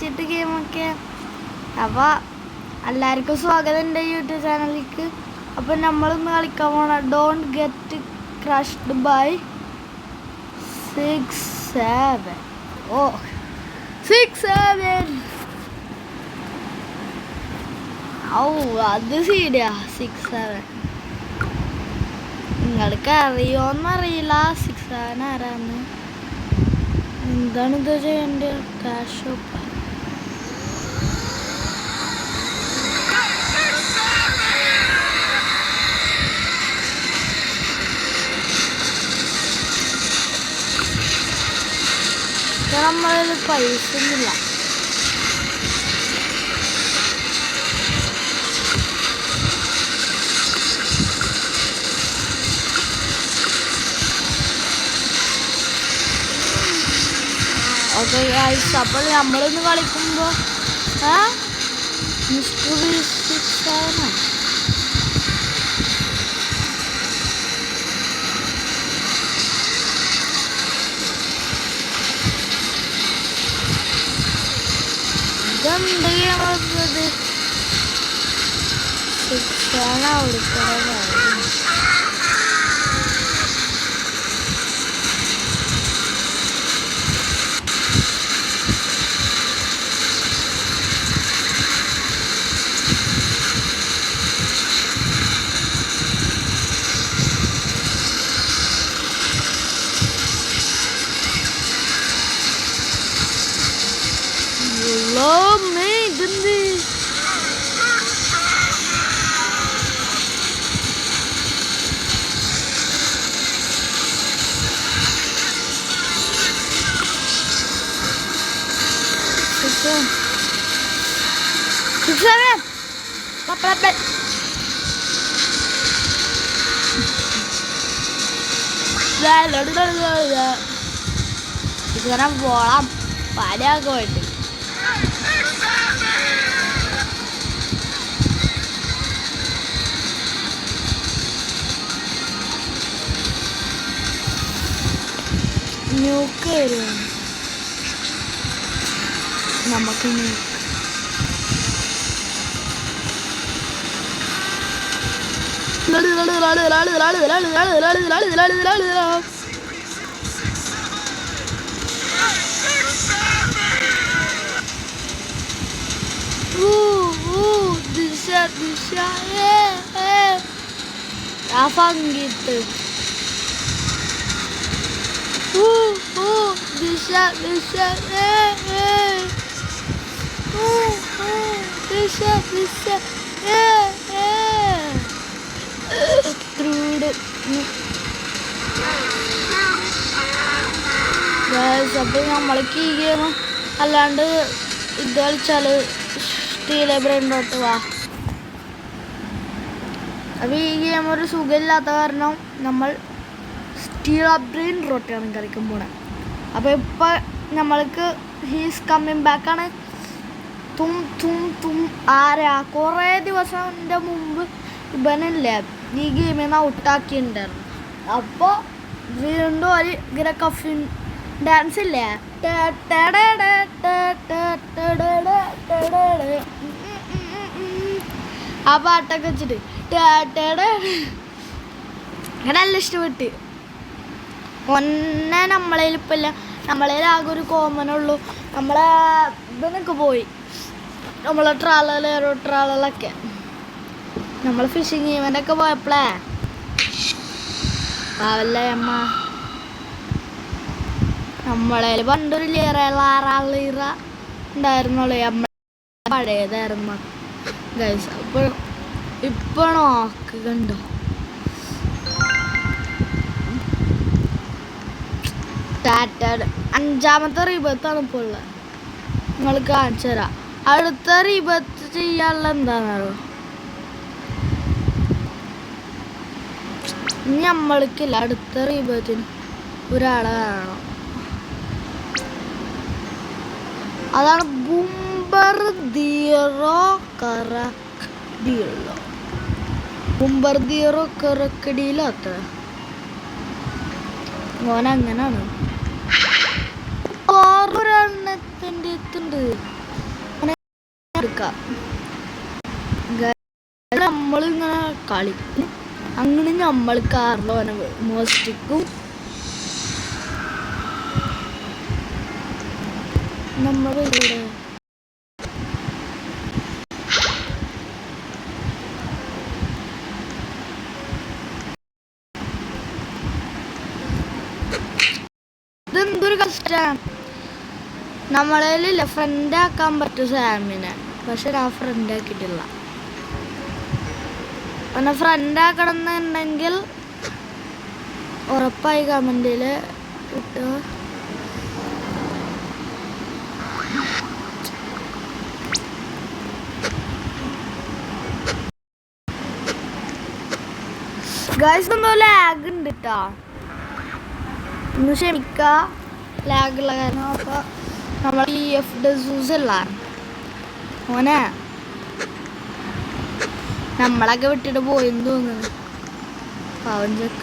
കളിച്ചിട്ട് ഗെയിമൊക്കെ. അപ്പോൾ എല്ലാവർക്കും സ്വാഗതം എൻ്റെ യൂട്യൂബ് ചാനലിലേക്ക്. അപ്പോൾ നമ്മളിന്ന് കളിക്കാൻ പോണ ഡോണ്ട് ഗെറ്റ് ക്രഷ്ഡ് ബൈ 6-7. ഓ 6-7. ഓ അത് ശരിയാ 6-7. നിങ്ങൾക്ക് അറിയോന്നറിയില്ല 6-7 ആരാന്ന്. എന്താണ് ഇത് ചെയ്യേണ്ടത്? Cash shop. നമ്മളിൽ പൈസ ഒന്നുമില്ല. ഓക്കെ ഗൈസ്, അപ്പോൾ നമ്മളിന്ന് കളിക്കുമ്പോൾ മിസ്റ്ററി 6-7 ഇതെന്ത് ഗെയിമത്? 6-7 അവിടുത്തെ ഇങ്ങനെ പോളാം പലയൊക്കെ പോയിട്ട്. ന്യൂക്ക് വരും നമുക്ക്. ന്യൂക്ക് ദിശ ആ ഫങ്കിട്ട് അപ്പോൾ നമ്മൾക്ക് ഈ ഗെയിം അല്ലാണ്ട് ഇത് കളിച്ചാൽ സ്റ്റീൽ ബ്രെയിനോട്ട് വാ. അപ്പോൾ ഈ ഗെയിം ഒരു സുഖമില്ലാത്ത കാരണം നമ്മൾ സ്റ്റീൽ ബ്രെയിൻ റോട്ടാണ് കളിക്കാൻ പോണത്. അപ്പോൾ ഇപ്പം നമ്മൾക്ക് ഹീസ് കമ്മിങ് ബാക്കാണ്. ആരാ കുറേ ദിവസത്തിൻ്റെ മുമ്പ് ഇവനല്ലേ ഈ ഗെയിമിൽ നിന്ന് ഔട്ടാക്കിയിട്ടുണ്ടായിരുന്നു. അപ്പോൾ വീണ്ടും ഒരു ഗ്രക്കഫിൻ ഡാൻസ് ഇല്ലേ, ആ പാട്ടൊക്കെ വെച്ചിട്ട് അങ്ങനെ നല്ല ഇഷ്ടപ്പെട്ട്. ഒന്നെ നമ്മളതിൽ ഇപ്പം ഇല്ല, നമ്മളതിൽ ആകെ ഒരു കോമനുള്ളൂ. നമ്മളെ ഇതൊക്കെ പോയി, നമ്മളെ ട്രാളൊക്കെ നമ്മൾ ഫിഷിങ് ഈവൻ്റൊക്കെ പോയപ്പോഴേ പാവല്ലേ അമ്മ. നമ്മളതിൽ പണ്ടൊരു ലീറ ഉണ്ടായിരുന്നുള്ളൂ, നമ്മൾ പഴയതായിരുന്നു ഗൈസ്. അപ്പോൾ ഇപ്പോൾ നോക്കുന്നുണ്ടോ അഞ്ചാമത്തെ റീബത്താണ് ഇപ്പോൾ ഉള്ളത്. നിങ്ങൾ കാണിച്ചു തരാം. അടുത്ത റീബത്ത് ചെയ്യാനുള്ള എന്താണെന്നോ നമ്മൾക്കില്ല. അടുത്ത റീബത്തിന് ഒരാളെ കാണണം. അതാണ് ബുംബർദീറോ കറക്കടിയിലാത്ത മോനങ്ങനാണ്. 6 റണ്ണത്തിൻ്റെ എത്തുണ്ട്. നമ്മളിങ്ങനെ കളിക്കും. അങ്ങനെ നമ്മൾ കാറിലോനെ മോഷ്ടിക്കും. നമ്മളിവിടെ ഇതെന്തൊരു കഷ്ടമാണ്. നമ്മളേലില്ല ഫ്രണ്ട് ആക്കാൻ പറ്റും സാമിനെ, പക്ഷെ ഞാൻ ഫ്രണ്ട് ആക്കിയിട്ടില്ല. പിന്നെ ഫ്രണ്ട് ആക്കണം എന്നുണ്ടെങ്കിൽ ഉറപ്പായി കമന്റിൽ ഇട്ട്. ഗൈസ് എന്തോ ലാഗ് ഉണ്ട് കേട്ടോ, ഒന്ന് ക്ഷമിക്ക. ലാഗുള്ള കാരണം. അപ്പോൾ നമ്മൾ ഈ എഫ് ഡസൂസ് അല്ല ഓനെ നമ്മളൊക്കെ വിട്ടിട്ട് പോയെന്ന് തോന്നുന്നു. പാവം ചെക്ക.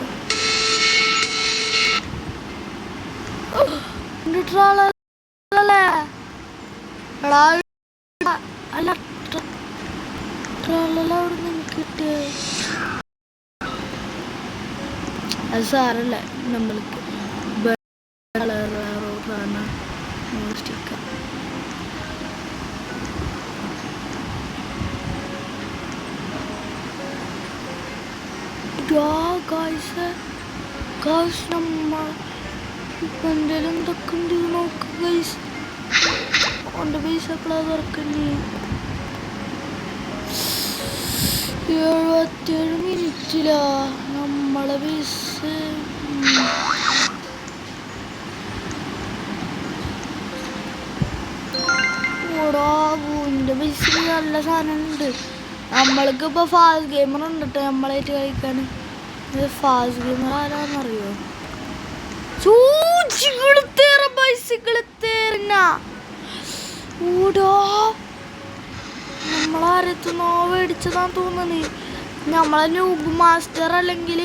കിട്ടിയ അത് സാറല്ല, നമ്മൾക്ക് മോഷ്ടിക്കാം. നമ്മൾ എന്തെങ്കിലും എന്തൊക്കെ ഉണ്ട് നോക്കുക ഗൈസ്. കൊണ്ട് പൈസ തുറക്കണ്ടേ. 77 മിനിറ്റിലാ നമ്മളെ പൈസ. ഓടാൻ്റെ പൈസ നല്ല സാധനം ഉണ്ട്. നമ്മൾക്ക് ഇപ്പോൾ ഫാസ്റ്റ് ഗെയിമർ ഉണ്ട് കേട്ടോ നമ്മളായിട്ട് കളിക്കാൻ. ഫാസ്റ്റ് ഗെയിമർ ആരാന്നറിയോ? ഓടോ നമ്മളാരത്തുന്നോ മേടിച്ചതാന്ന് തോന്നുന്നത്. നമ്മളെ ന്യൂബ് മാസ്റ്റർ അല്ലെങ്കിൽ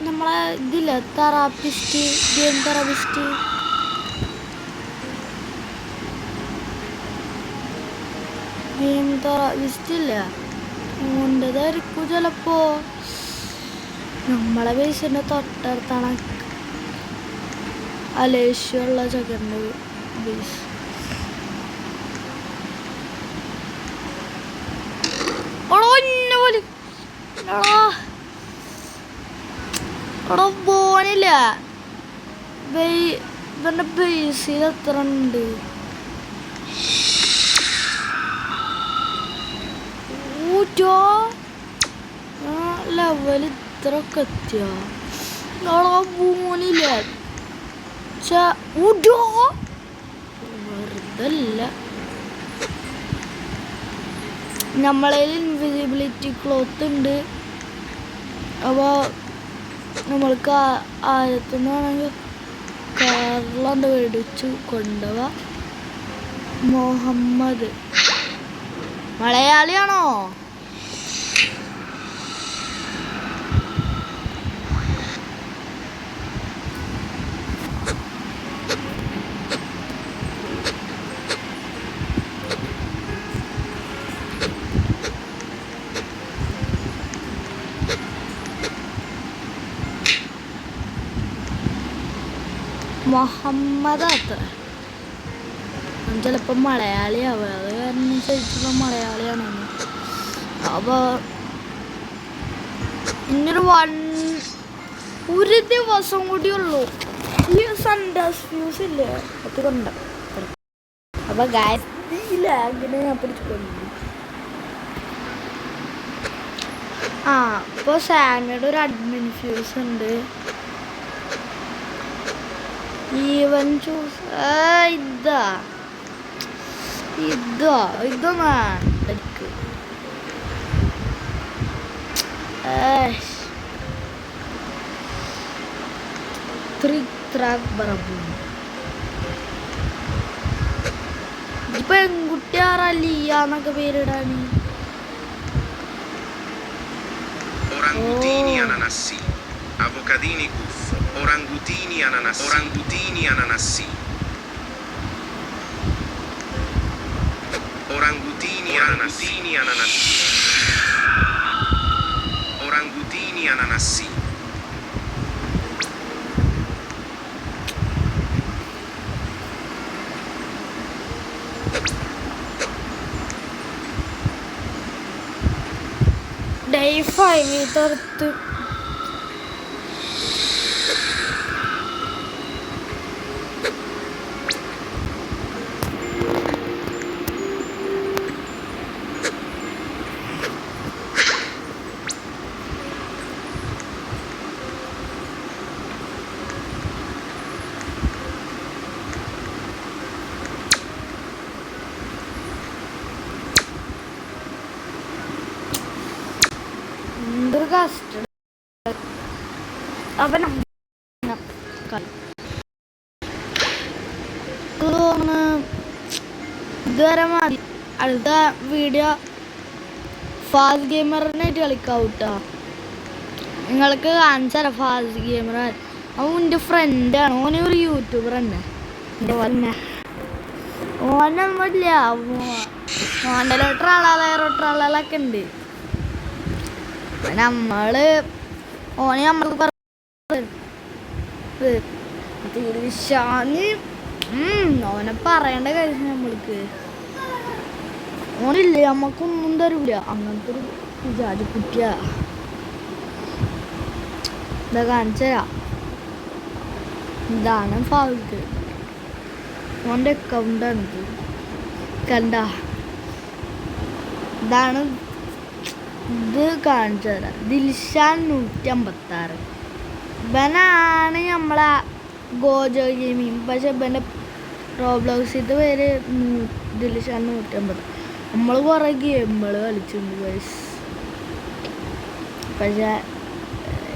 നമ്മളെ ഇതില്ല therapist, game therapist. Game therapist ഇല്ല ഓൻ്റെതായിരിക്കും ചിലപ്പോ. നമ്മളെ ബേസിൻ്റെ തൊട്ടടുത്താണ് അലേഷ്യുള്ള ചക്കൻ്റെ ബേസ്. പോനില്ല ഇവന്റെ ബേസിൽ എത്ര ഉണ്ട്? ലെവൽ ഇത്രയൊക്കെ എത്തിയ പോനില്ല. വെറുതല്ല നമ്മളതിൽ ഇൻവിസിബിലിറ്റി ക്ലോത്ത് ഉണ്ട്. അപ്പോൾ നമ്മൾക്ക് ആയിരത്തുനിന്നാണെങ്കിൽ കാറിലാണ്ട് മേടിച്ചു കൊണ്ടുപോവാ. മുഹമ്മദ് മലയാളിയാണോ? മുഹമ്മദ് അത്ര ചിലപ്പോൾ മലയാളിയാവുക. അത് കാരണം ശരിക്കുള്ള മലയാളിയാണെന്ന്. അപ്പോൾ ഇങ്ങനൊരു ഒരു ദിവസം കൂടിയുള്ളൂ ഈ സൺഡേസ് ഫ്യൂസ് ഇല്ലേ അത് കൊണ്ട്. അപ്പോൾ ഗായത്തിലാങ്ങനെ ഞാൻ പിടിച്ചുകൊണ്ടു. ഇപ്പോൾ സാമിയുടെ ഒരു അഡ്മിൻ ഫ്യൂസ് ഉണ്ട്. ഈവൻ ചൂസ് ഇതൊന്നാക്ക് പെൺകുട്ടിയാറല്ലിയാന്നൊക്കെ പേരിടാന്. Avocadini cuffo, orangutini ananassi, orangutini ananassi, orangutini ananassi. ananassi. Day 5 തീർത്ത്. എന്തൊരു കഷ്ടം. അപ്പൊ ഇതുവരെ മതി. അടുത്ത വീഡിയോ ഫാസ്റ്റ് ഗെയിമറിനായിട്ട് കളിക്കാവൂ കേട്ടോ. നിങ്ങൾക്ക് കാണിച്ചു തരാം ഫാസ്റ്റ് ഗെയിമർ. അവൻ എൻ്റെ ഫ്രണ്ടാണ്. ഓനൊരു യൂട്യൂബർ തന്നെ. ഓനൊന്നുമില്ല, ഓൻ്റെ ട്രളൊക്കെ ഉണ്ട്. നമ്മള് ഓനെ നമ്മൾക്ക് ഓനെ പറയേണ്ട കാര്യം നമ്മൾക്ക്. ഓനില്ലേ നമ്മക്കൊന്നും തരൂല. അങ്ങനത്തെ ഒരു വിചാരി കുട്ടിയ. ഇതാ കാണിച്ചരാ. ഇതാണ് ഫാസ്റ്റ്. ഓൻ്റെ അക്കൗണ്ടാണ് ഇത്. കണ്ട, ഇതാണ്. ഇത് കാണിച്ചു തരാം. ദിൽഷാൻ 156. ഇവനാണ് നമ്മളെ ഗോജോ ഗെയിമിങ്. പക്ഷെ ഇവൻ്റെ റോബ്ലോക്സിൻ്റെ പേര് ദിൽഷാൻ 150. നമ്മൾ കുറേ ഗെയിമുകൾ കളിച്ചിട്ടുണ്ട് ഗൈസ്. പക്ഷെ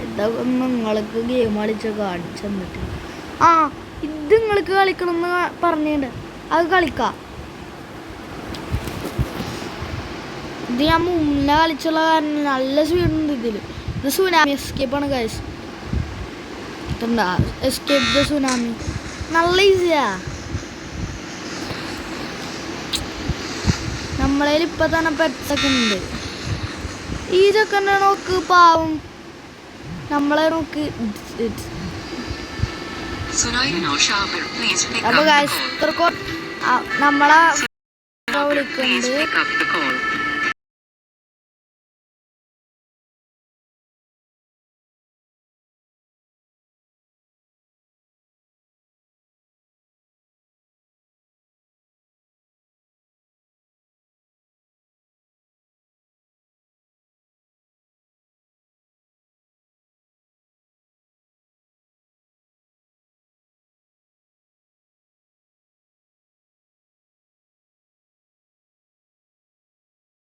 ഇതൊക്കെ നിങ്ങൾക്ക് ഗെയിം കളിച്ച് കാണിച്ചു തന്നിട്ട്. ആ, ഇത് നിങ്ങൾക്ക് കളിക്കണമെന്ന് പറഞ്ഞിട്ടുണ്ട്. അത് കളിക്കാം. ഇത് ഞാൻ മുന്നേ കളിച്ചുള്ള കാരണം നല്ല സ്പീഡുണ്ട് ഇതിൽ. ഇത് സുനാമി എസ്കേപ്പാണ് ഗൈസ്. എന്താ എസ്കേപ്പ് ദ സുനാമി. നല്ല ഈസിയാ. നമ്മളതിൽ ഇപ്പം തന്നെ പെട്ടൊക്കെ ഉണ്ട്. ഈ ചെക്കൻ്റെ നോക്ക് പാവം. നമ്മളെ നോക്ക്. അപ്പൊ ഗൈസ് ഇത്രക്കും നമ്മളെ വിളിക്കുന്നുണ്ട്.